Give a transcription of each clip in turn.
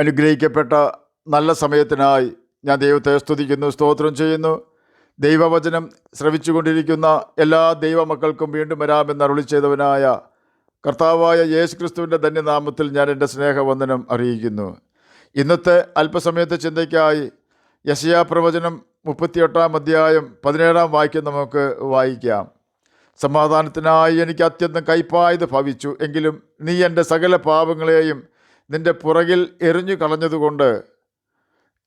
അനുഗ്രഹിക്കപ്പെട്ട നല്ല സമയത്തിനായി ഞാൻ ദൈവത്തെ സ്തുതിക്കുന്നു, സ്തോത്രം ചെയ്യുന്നു. ദൈവവചനം ശ്രവിച്ചുകൊണ്ടിരിക്കുന്ന എല്ലാ ദൈവമക്കൾക്കും വീണ്ടും വരാമെന്ന് അരുളി ചെയ്തവനായ കർത്താവായ യേശു ക്രിസ്തുവിൻ്റെ ധന്യനാമത്തിൽ ഞാൻ എൻ്റെ സ്നേഹവന്ദനം അറിയിക്കുന്നു. ഇന്നത്തെ അല്പസമയത്തെ ചിന്തയ്ക്കായി യെശയ്യാ പ്രവചനം 38 അധ്യായം 17 വാക്യം നമുക്ക് വായിക്കാം. സമാധാനത്തിനായി എനിക്ക് അത്യന്തം കൈപ്പായത് ഭവിച്ചു, എങ്കിലും നീ എൻ്റെ സകല പാപങ്ങളെയും നിൻ്റെ പുറകിൽ എറിഞ്ഞു കളഞ്ഞതുകൊണ്ട്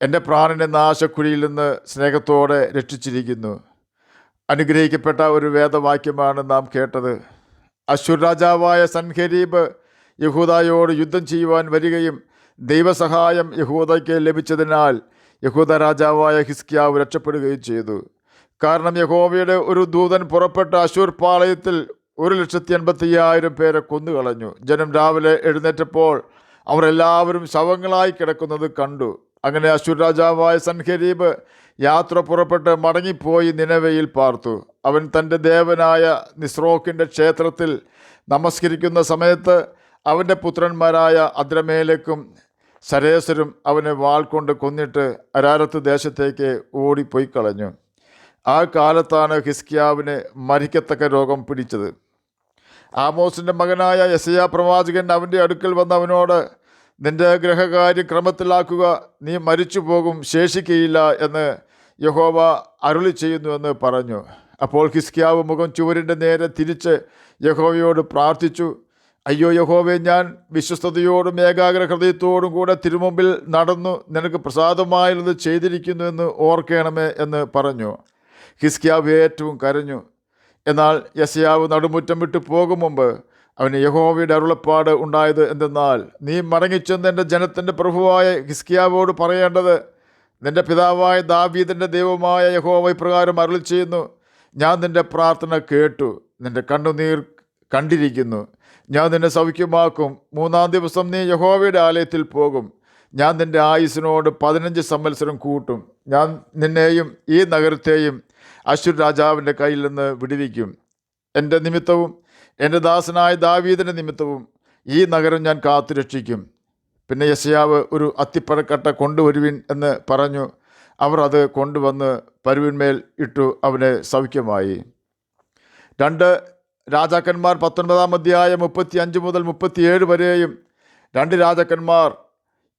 എൻ്റെ പ്രാണനെ നാശക്കുഴിയിൽ നിന്ന് സ്നേഹത്തോടെ രക്ഷിച്ചിരിക്കുന്നു. അനുഗ്രഹിക്കപ്പെട്ട ഒരു വേദവാക്യമാണ് നാം കേട്ടത്. അശ്ശൂർ രാജാവായ സൻഹെരീബ് യഹൂദയോട് യുദ്ധം ചെയ്യുവാൻ വരികയും ദൈവസഹായം യഹൂദയ്ക്ക് ലഭിച്ചതിനാൽ യഹൂദ രാജാവായ ഹിസ്കിയാവ് രക്ഷപ്പെടുകയും ചെയ്തു. കാരണം യഹോവയുടെ ഒരു ദൂതൻ പുറപ്പെട്ട അശ്ശൂർ പാളയത്തിൽ 1,85,000 പേരെ കൊന്നുകളഞ്ഞു. ജനം രാവിലെ എഴുന്നേറ്റപ്പോൾ അവർ എല്ലാവരും ശവങ്ങളായി കിടക്കുന്നത് കണ്ടു. അങ്ങനെ അശ്ശൂർ രാജാവായ സൻഹെരീബ് യാത്ര പുറപ്പെട്ട് മടങ്ങിപ്പോയി നിനവയിൽ പാർത്തു. അവൻ തൻ്റെ ദേവനായ നിസ്രോക്കിൻ്റെ ക്ഷേത്രത്തിൽ നമസ്കരിക്കുന്ന സമയത്ത് അവൻ്റെ പുത്രന്മാരായ അദ്രമേലക്കും സരേസരും അവനെ വാൾ കൊണ്ട് കൊന്നിട്ട് അരാരത്ത് ദേശത്തേക്ക് ഓടിപ്പോയി കളഞ്ഞു. ആ കാലത്താണ് ഹിസ്കിയാവിന് മരിക്കത്തക്ക രോഗം പിടിച്ചത്. ആമോസിൻ്റെ മകനായ യെശയ്യാ പ്രവാചകൻ അവൻ്റെ അടുക്കൽ വന്ന് അവനോട്, നിന്റെ ഗ്രഹകാര്യം ക്രമത്തിലാക്കുക, നീ മരിച്ചു പോകും, ശേഷിക്കയില്ല എന്ന് യഹോവ അരുളി ചെയ്യുന്നുവെന്ന് പറഞ്ഞു. അപ്പോൾ ഹിസ്കിയാവ് മുഖം ചുവരിൻ്റെ നേരെ തിരിച്ച് യഹോവയോട് പ്രാർത്ഥിച്ചു. അയ്യോ യഹോവേ, ഞാൻ വിശ്വസ്തയോടും ഏകാഗ്ര ഹൃദയത്തോടും കൂടെ തിരുമുമ്പിൽ നടന്നു നിനക്ക് പ്രസാദമായുള്ളത് ചെയ്തിരിക്കുന്നു എന്ന് ഓർക്കണമേ എന്ന് പറഞ്ഞു. ഹിസ്കിയാവ് ഏറ്റവും കരഞ്ഞു. എന്നാൽ യെശയ്യാവ് നടുമുറ്റം വിട്ടു പോകും മുമ്പ് അവന് യഹോവയുടെ അരുളപ്പാട് ഉണ്ടായത് എന്തെന്നാൽ, നീ മടങ്ങിച്ചെന്ന് എൻ്റെ ജനത്തിൻ്റെ പ്രഭുവായ ഹിസ്കിയാവോട് പറയേണ്ടത്, നിൻ്റെ പിതാവായ ദാവീദിൻ്റെ ദൈവമായ യഹോവ ഇപ്രകാരം അരുളി ചെയ്യുന്നു, ഞാൻ നിൻ്റെ പ്രാർത്ഥന കേട്ടു, നിൻ്റെ കണ്ണുനീർ കണ്ടിരിക്കുന്നു. ഞാൻ നിന്നെ സൗഖ്യമാക്കും. 3-ാം ദിവസം നീ യഹോവയുടെ ആലയത്തിൽ പോകും. ഞാൻ നിൻ്റെ ആയുസ്സിനോട് 15 സംവത്സരം കൂട്ടും. ഞാൻ നിന്നെയും ഈ നഗരത്തെയും അശ്ശൂർ രാജാവിൻ്റെ കയ്യിൽ നിന്ന് വിടുവിക്കും. എൻ്റെ നിമിത്തവും എൻ്റെ ദാസനായ ദാവീദിൻ്റെ നിമിത്തവും ഈ നഗരം ഞാൻ കാത്തു രക്ഷിക്കും. പിന്നെ യെശയ്യാവ് ഒരു അത്തിപ്പഴക്കട്ട കൊണ്ടുവരുവിൻ എന്ന് പറഞ്ഞു. അവർ അത് കൊണ്ടുവന്ന് പരുവിന്മേൽ ഇട്ടു. അവന് സൗഖ്യമായി. 2 രാജാക്കന്മാർ 19 അധ്യായം 35 മുതൽ 37 വരെയും 2 രാജാക്കന്മാർ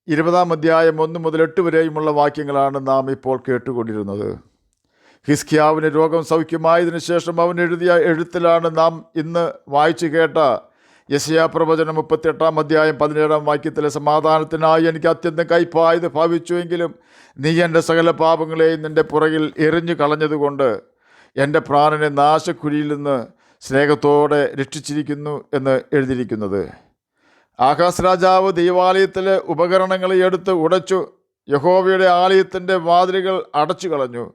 20 അധ്യായം 1 മുതൽ 8 വരെയുമുള്ള വാക്യങ്ങളാണ് നാം ഇപ്പോൾ കേട്ടുകൊണ്ടിരുന്നത്. ഹിസ്കിയാവിന് രോഗം സൗഖ്യമായതിനു ശേഷം അവൻ എഴുതിയ എഴുത്തിലാണ് നാം ഇന്ന് വായിച്ചു കേട്ട യെശയ്യാ പ്രവചനം 38 അധ്യായം 17 വാക്യത്തിലെ സമാധാനത്തിനായി എനിക്ക് അത്യന്തം കൈപ്പായത് ഭവിച്ചുവെങ്കിലും നീ എൻ്റെ സകല പാപങ്ങളെയും നിൻ്റെ പുറകിൽ എറിഞ്ഞു കളഞ്ഞതുകൊണ്ട് എൻ്റെ പ്രാണനെ നാശക്കുഴിയിൽ നിന്ന് സ്നേഹത്തോടെ രക്ഷിച്ചിരിക്കുന്നു എന്ന് എഴുതിയിരിക്കുന്നത്. ആഹാസ് രാജാവ് ദൈവാലയത്തിലെ ഉപകരണങ്ങളെ എടുത്ത് ഉടച്ചു. യഹോവയുടെ ആലയത്തിൻ്റെ വാതിലുകൾ അടച്ചു കളഞ്ഞു.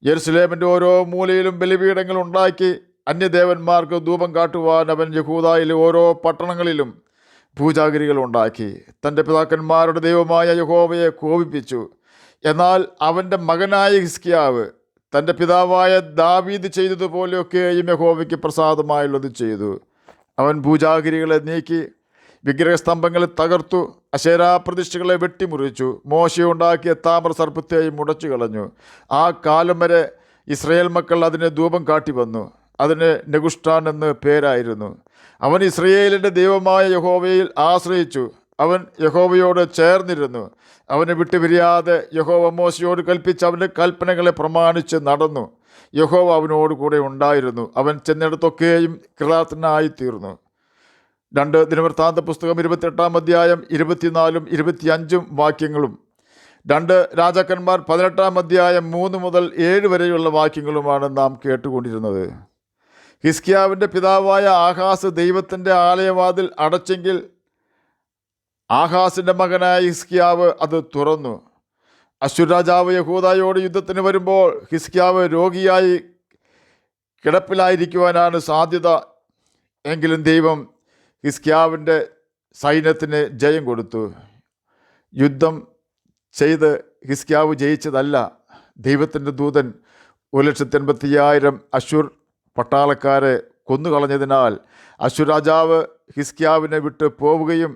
യെരുസലേമിൻ്റെ ഓരോ മൂലയിലും ബലിപീഠങ്ങൾ ഉണ്ടാക്കി അന്യദേവന്മാർക്ക് ധൂപം കാട്ടുവാൻ അവൻ യഹൂദയിലെ ഓരോ പട്ടണങ്ങളിലും പൂജാഗിരികൾ ഉണ്ടാക്കി. തൻ്റെ പിതാക്കന്മാരുടെ ദൈവമായ യഹോവയെ കോപിപ്പിച്ചു. എന്നാൽ അവൻ്റെ മകനായ ഹിസ്കിയാവ് തൻ്റെ പിതാവായ ദാവീദ് ചെയ്തതുപോലെയൊക്കെയും യഹോവയ്ക്ക് പ്രസാദമായുള്ളത് ചെയ്തു. അവൻ പൂജാഗിരികളെ നീക്കി, വിഗ്രഹസ്തംഭങ്ങളെ തകർത്തു, അശേരാപ്രതിഷ്ഠകളെ വെട്ടിമുറിച്ചു, മോശയുണ്ടാക്കിയ താമ്ര സർപ്പത്തെയും ഉടച്ചു കളഞ്ഞു. ആ കാലം വരെ ഇസ്രയേൽ മക്കൾ അതിന് ധൂപം കാട്ടി വന്നു. അതിന് നെഗുഷ്ടാൻ എന്ന് പേരായിരുന്നു. അവൻ ഇസ്രയേലിൻ്റെ ദൈവമായ യഹോവയിൽ ആശ്രയിച്ചു. അവൻ യഹോവയോട് ചേർന്നിരുന്നു. അവനെ വിട്ടുപിരിയാതെ യഹോവ മോശയോട് കൽപ്പിച്ച് അവൻ്റെ കൽപ്പനകളെ പ്രമാണിച്ച് നടന്നു. യഹോവ അവനോട് കൂടെ ഉണ്ടായിരുന്നു. അവൻ ചെന്നിടത്തൊക്കെയും കൃതാർത്ഥനായി തീർന്നു. 2 ദിനവൃത്താന്ത പുസ്തകം 28 അധ്യായം 24-25 വാക്യങ്ങളും 2 രാജാക്കന്മാർ 18 അധ്യായം 3 മുതൽ 7 വരെയുള്ള വാക്യങ്ങളുമാണ് നാം കേട്ടുകൊണ്ടിരുന്നത്. ഹിസ്കിയാവിൻ്റെ പിതാവായ ആഹാസ് ദൈവത്തിൻ്റെ ആലയവാതിൽ അടച്ചെങ്കിൽ ആഹാസിൻ്റെ മകനായ ഹിസ്കിയാവ് അത് തുറന്നു. അശ്ശൂർ രാജാവ് യഹൂദയോട് യുദ്ധത്തിന് വരുമ്പോൾ ഹിസ്കിയാവ് രോഗിയായി കിടപ്പിലായിരിക്കുവാനാണ് സാധ്യത. എങ്കിലും ദൈവം ഹിസ്കിയാവിൻ്റെ സൈന്യത്തിന് ജയം കൊടുത്തു. യുദ്ധം ചെയ്ത് ഹിസ്കിയാവ് ജയിച്ചതല്ല. ദൈവത്തിൻ്റെ ദൂതൻ 1,85,000 അശ്ശൂർ പട്ടാളക്കാരെ കൊന്നുകളഞ്ഞതിനാൽ അശ്ശൂർ രാജാവ് ഹിസ്കിയാവിനെ വിട്ട് പോവുകയും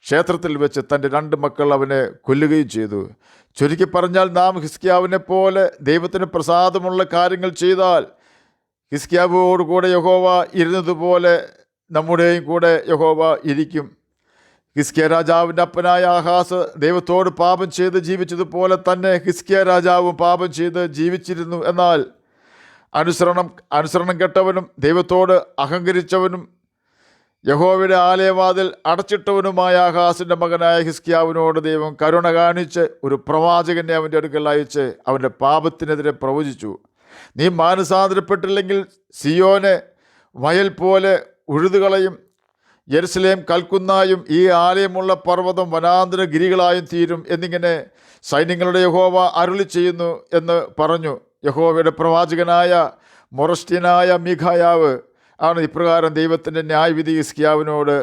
ക്ഷേത്രത്തിൽ വെച്ച് തൻ്റെ 2 മക്കൾ അവനെ കൊല്ലുകയും ചെയ്തു. ചുരുക്കി പറഞ്ഞാൽ, നാം ഹിസ്കിയാവിനെ പോലെ ദൈവത്തിന് പ്രസാദമുള്ള കാര്യങ്ങൾ ചെയ്താൽ ഹിസ്കിയാവോട് കൂടെ യഹോവ ഇരുന്നതുപോലെ നമ്മുടെയും കൂടെ യഹോവ ഇരിക്കും. ഹിസ്കിയ രാജാവിൻ്റെ അപ്പനായ ആഹാസ് ദൈവത്തോട് പാപം ചെയ്ത് ജീവിച്ചതുപോലെ തന്നെ ഹിസ്കിയ രാജാവും പാപം ചെയ്ത് ജീവിച്ചിരുന്നു. എന്നാൽ അനുസരണം കെട്ടവനും ദൈവത്തോട് അഹങ്കരിച്ചവനും യഹോവയുടെ ആലയവാതിൽ അടച്ചിട്ടവനുമായ ആഹാസിൻ്റെ മകനായ ഹിസ്കിയാവിനോട് ദൈവം കരുണ കാണിച്ച് ഒരു പ്രവാചകനെ അവൻ്റെ അടുക്കൽ അയച്ച് അവൻ്റെ പാപത്തിനെതിരെ പ്രവചിച്ചു. നീ മാനസാന്തരപ്പെട്ടില്ലെങ്കിൽ സിയോനെ വയൽ പോലെ ഉഴുതുകളയും, യെരുസലേം കൽക്കുന്നായും ഈ ആലയമുള്ള പർവ്വതം വനാന്തര ഗിരികളായും തീരും എന്നിങ്ങനെ സൈന്യങ്ങളുടെ യഹോവ അരുളി ചെയ്യുന്നു എന്ന് പറഞ്ഞു. യഹോവയുടെ പ്രവാചകനായ മൊറസ്ത്യനായ മീഖായാവ് ആണ് ഇപ്രകാരം ദൈവത്തിൻ്റെ ന്യായവിധി ഹിസ്കിയാവിനോട്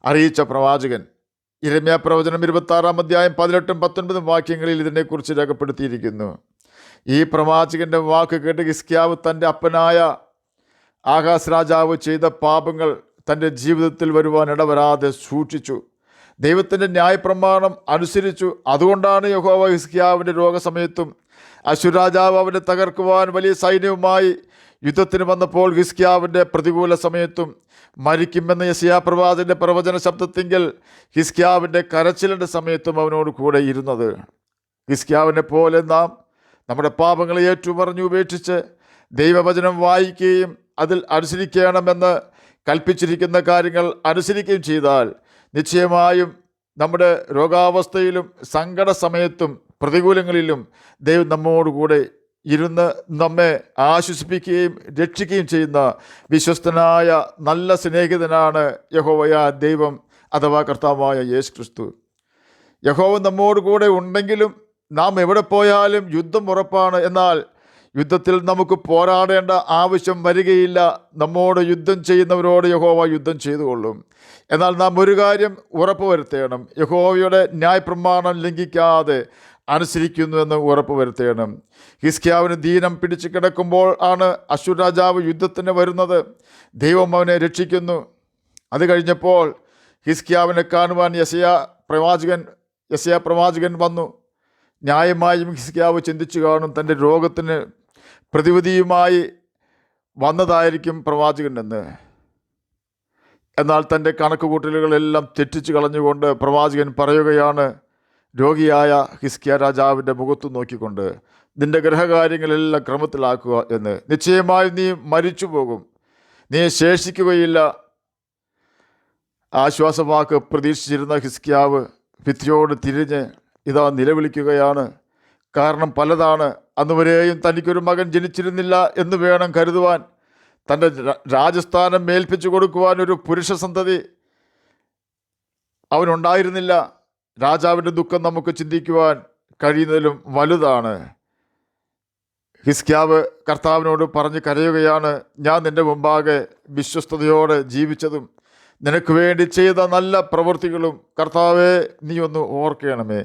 അറിയിച്ച പ്രവാചകൻ. യിരെമ്യാ പ്രവചനം 26-ാം അധ്യായം 18-19 വാക്യങ്ങളിൽ ഇതിനെക്കുറിച്ച് രേഖപ്പെടുത്തിയിരിക്കുന്നു. ഈ പ്രവാചകൻ്റെ വാക്ക് കേട്ട് ഹിസ്കിയാവ് തൻ്റെ അപ്പനായ ആഹാസ് രാജാവ് ചെയ്ത പാപങ്ങൾ തൻ്റെ ജീവിതത്തിൽ വരുവാൻ ഇടവരാതെ സൂക്ഷിച്ചു. ദൈവത്തിൻ്റെ ന്യായപ്രമാണം അനുസരിച്ചു. അതുകൊണ്ടാണ് യഹോവ ഹിസ്കിയാവിൻ്റെ രോഗസമയത്തും അശ്ശൂർ രാജാവ് അവനെ തകർക്കുവാൻ വലിയ സൈന്യവുമായി യുദ്ധത്തിന് വന്നപ്പോൾ ഹിസ്കിയാവിൻ്റെ പ്രതികൂല സമയത്തും മരിക്കുമെന്ന യെശയ്യാ പ്രവാചകന്റെ പ്രവചന ശബ്ദത്തിങ്കിൽ ഹിസ്കിയാവിൻ്റെ കരച്ചിലിൻ്റെ സമയത്തും അവനോട് കൂടെ ഇരുന്നത്. ഹിസ്കിയാവിനെ പോലെ നാം നമ്മുടെ പാപങ്ങളെ ഏറ്റുപറഞ്ഞു ഉപേക്ഷിച്ച് ദൈവവചനം വായിക്കുകയും അതിൽ അനുസരിക്കണമെന്ന് കൽപ്പിച്ചിരിക്കുന്ന കാര്യങ്ങൾ അനുസരിക്കുകയും ചെയ്താൽ നിശ്ചയമായും നമ്മുടെ രോഗാവസ്ഥയിലും സങ്കട സമയത്തും പ്രതികൂലങ്ങളിലും ദൈവം നമ്മോടുകൂടെ ഇരുന്ന് നമ്മെ ആശ്വസിപ്പിക്കുകയും രക്ഷിക്കുകയും ചെയ്യുന്ന വിശ്വസ്തനായ നല്ല സ്നേഹിതനാണ് യഹോവയായ ദൈവം അഥവാ കർത്താവായ യേശു ക്രിസ്തു. യഹോവ നമ്മോടുകൂടെ ഉണ്ടെങ്കിലും നാം എവിടെ പോയാലും യുദ്ധം ഉറപ്പാണ്. എന്നാൽ യുദ്ധത്തിൽ നമുക്ക് പോരാടേണ്ട ആവശ്യം വരികയില്ല. നമ്മോട് യുദ്ധം ചെയ്യുന്നവരോട് യഹോവ യുദ്ധം ചെയ്തുകൊള്ളും. എന്നാൽ നാം ഒരു കാര്യം ഉറപ്പ് വരുത്തേണം, യഹോവയുടെ ന്യായപ്രമാണം ലംഘിക്കാതെ അനുസരിക്കുന്നു എന്ന് ഉറപ്പ് വരുത്തേണം. ഹിസ്കിയാവിന് ദീനം പിടിച്ചു കിടക്കുമ്പോൾ ആണ് അശ്ശൂർ രാജാവ് യുദ്ധത്തിന് വരുന്നത്. ദൈവം അവനെ രക്ഷിക്കുന്നു. അത് കഴിഞ്ഞപ്പോൾ ഹിസ്കിയാവിനെ കാണുവാൻ യെശയ്യാ പ്രവാചകൻ വന്നു. ന്യായമായും ഹിസ്കിയാവ് ചിന്തിച്ചു കാണും, തൻ്റെ രോഗത്തിന് പ്രതിവിധിയുമായി വന്നതായിരിക്കും പ്രവാചകൻ എന്ന്. എന്നാൽ തൻ്റെ കണക്കുകൂട്ടലുകളെല്ലാം തെറ്റിച്ച് കളഞ്ഞുകൊണ്ട് പ്രവാചകൻ പറയുകയാണ്, രോഗിയായ ഹിസ്കിയ രാജാവിൻ്റെ മുഖത്ത് നോക്കിക്കൊണ്ട്, നിൻ്റെ ഗ്രഹകാര്യങ്ങളെല്ലാം ക്രമത്തിലാക്കുക എന്ന്. നിശ്ചയമായും നീ മരിച്ചു പോകും, നീ ശേഷിക്കുകയില്ല. ആശ്വാസവാക്ക് പ്രതീക്ഷിച്ചിരുന്ന ഹിസ്കിയാവ് ഭിത്തിയോട് തിരിഞ്ഞ് ഇതാ നിലവിളിക്കുകയാണ്. കാരണം പലതാണ്. അന്നുവരെയും തനിക്കൊരു മകൻ ജനിച്ചിരുന്നില്ല എന്ന് വേണം കരുതുവാൻ. തൻ്റെ രാജസ്ഥാനം മേൽപ്പിച്ചു കൊടുക്കുവാൻ ഒരു പുരുഷ സന്തതി അവനുണ്ടായിരുന്നില്ല. രാജാവിൻ്റെ ദുഃഖം നമുക്ക് ചിന്തിക്കുവാൻ കഴിയുന്നതിലും വലുതാണ്. ഹിസ്കിയാവ് കർത്താവിനോട് പറഞ്ഞ് കരയുകയാണ്, ഞാൻ നിൻ്റെ മുമ്പാകെ വിശ്വസ്തയോടെ ജീവിച്ചതും നിനക്ക് വേണ്ടി ചെയ്ത നല്ല പ്രവൃത്തികളും കർത്താവെ നീ ഒന്ന് ഓർക്കണമേ.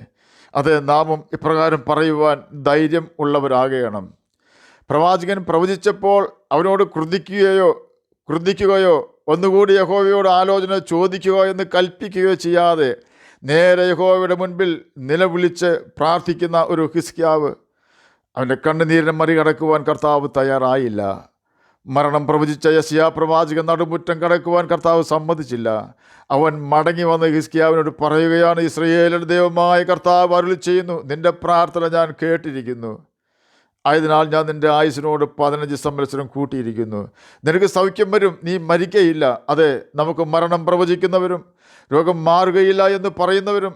അതെ, നാമും ഇപ്രകാരം പറയുവാൻ ധൈര്യം ഉള്ളവരാകണം. പ്രവാചകൻ പ്രവചിച്ചപ്പോൾ അവനോട് ക്രുദ്ധിക്കുകയോ ഒന്നുകൂടി യഹോവയോട് ആലോചന ചോദിക്കുകയോ എന്ന് കൽപ്പിക്കുകയോ ചെയ്യാതെ നേരെ യഹോവയുടെ മുൻപിൽ നിലവിളിച്ച് പ്രാർത്ഥിക്കുന്ന ഒരു ഹിസ്കിയാവ്, അവൻ്റെ കണ്ണുനീരിനെ മറികടക്കുവാൻ കർത്താവ് തയ്യാറായില്ല. മരണം പ്രവചിച്ച യെശയ്യാ പ്രവാചകൻ നടുമുറ്റം കടക്കുവാൻ കർത്താവ് സമ്മതിച്ചില്ല. അവൻ മടങ്ങി വന്ന് ഹിസ്കിയാവിനോട് പറയുകയാണ്, ഇസ്രായേലിന്റെ ദൈവമായ കർത്താവ് അരുളി ചെയ്യുന്നു, നിന്റെ പ്രാർത്ഥന ഞാൻ കേട്ടിരിക്കുന്നു. ആയതിനാൽ ഞാൻ നിൻ്റെ ആയുസിനോട് 15 സംവത്സരം കൂട്ടിയിരിക്കുന്നു. നിനക്ക് സൗഖ്യം വരും, നീ മരിക്കയില്ല. അതെ, നമുക്ക് മരണം പ്രവചിക്കുന്നവരും രോഗം മാറുകയില്ല എന്ന് പറയുന്നവരും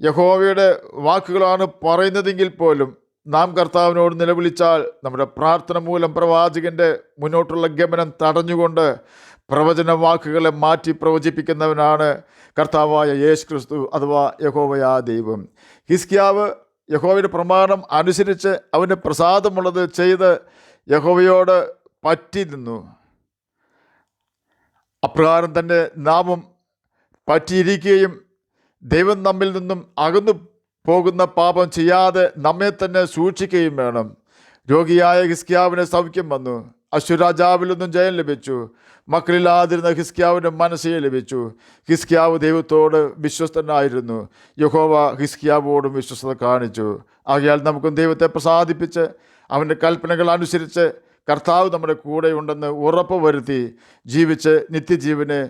യഹോവയുടെ വാക്കുകളാണ് പറയുന്നതെങ്കിൽ പോലും നാം കർത്താവിനോട് നിലവിളിച്ചാൽ നമ്മുടെ പ്രാർത്ഥന മൂലം പ്രവാചകൻ്റെ മുന്നോട്ടുള്ള ഗമനം തടഞ്ഞുകൊണ്ട് പ്രവചന വാക്കുകളെ മാറ്റി പ്രവചിപ്പിക്കുന്നവനാണ് കർത്താവായ യേശു ക്രിസ്തു അഥവാ യഹോവയാ ദൈവം. ഹിസ്കിയാവ് യഹോവയുടെ പ്രമാണം അനുസരിച്ച് അവന് പ്രസാദമുള്ളത് ചെയ്ത് യഹോവയോട് പറ്റി നിന്നു. അപ്രകാരം തന്നെ നാമും പറ്റിയിരിക്കുകയും ദൈവം നമ്മിൽ നിന്നും അകന്നു പോകുന്ന പാപം ചെയ്യാതെ നമ്മെ തന്നെ സൂക്ഷിക്കുകയും വേണം. രോഗിയായ ഹിസ്കിയാവിന് സൗഖ്യം വന്നു. അശ്വരാജാവിൽ നിന്നും ജയം ലഭിച്ചു. മക്കളില്ലാതിരുന്ന ഹിസ്കിയാവിൻ്റെ മനസ്സേ ലഭിച്ചു. ഹിസ്കിയാവ് ദൈവത്തോട് വിശ്വസ്തനായിരുന്നു. യഹോവ ഹിസ്കിയാവോടും വിശ്വസ്തത കാണിച്ചു. ആകയാൽ നമുക്കും ദൈവത്തെ പ്രസാദിപ്പിച്ച് അവൻ്റെ കൽപ്പനകൾ അനുസരിച്ച് കർത്താവ് നമ്മുടെ കൂടെയുണ്ടെന്ന് ഉറപ്പ് വരുത്തി ജീവിച്ച് നിത്യജീവന്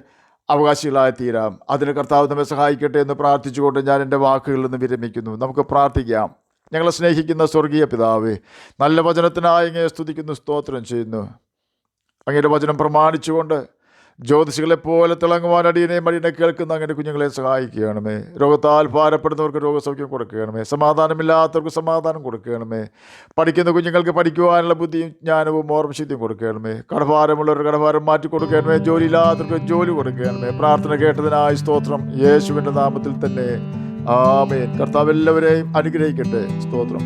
അവകാശികളായി തീരാം. അതിന് കർത്താവ് നമ്മെ സഹായിക്കട്ടെ എന്ന് പ്രാർത്ഥിച്ചുകൊണ്ട് ഞാൻ എൻ്റെ വാക്കുകളിൽ നിന്ന് വിരമിക്കുന്നു. നമുക്ക് പ്രാർത്ഥിക്കാം. ഞങ്ങളെ സ്നേഹിക്കുന്ന സ്വർഗീയ പിതാവേ, നല്ല വചനത്തിനായി അങ്ങയെ സ്തുതിക്കുന്നു, സ്തോത്രം ചെയ്യുന്നു. അങ്ങയുടെ വചനം പ്രമാണിച്ചുകൊണ്ട് ജ്യോതിഷികളെ പോലെ തിളങ്ങുവാൻ അടിയനെ കേൾക്കുന്ന അങ്ങനെ കുഞ്ഞുങ്ങളെ സഹായിക്കുകയാണമേ. രോഗത്താൽ ഭാരപ്പെടുന്നവർക്ക് രോഗസൗഖ്യം കൊടുക്കുകയാണമേ. സമാധാനമില്ലാത്തവർക്ക് സമാധാനം കൊടുക്കുകയാണമേ. പഠിക്കുന്ന കുഞ്ഞുങ്ങൾക്ക് പഠിക്കുവാനുള്ള ബുദ്ധിയും ജ്ഞാനവും ഓർമ്മശക്തിയും കൊടുക്കുകയാണമേ. കടഭാരമുള്ളവർക്ക് കടഭാരം മാറ്റി കൊടുക്കുകയാണമേ. ജോലിയില്ലാത്തവർക്ക് ജോലി കൊടുക്കുകയാണമേ. പ്രാർത്ഥന കേട്ടതിനായി സ്തോത്രം. യേശുവിൻ്റെ നാമത്തിൽ തന്നെ ആമേൻ. കർത്താവ് എല്ലാവരെയും അനുഗ്രഹിക്കട്ടെ. സ്തോത്രം.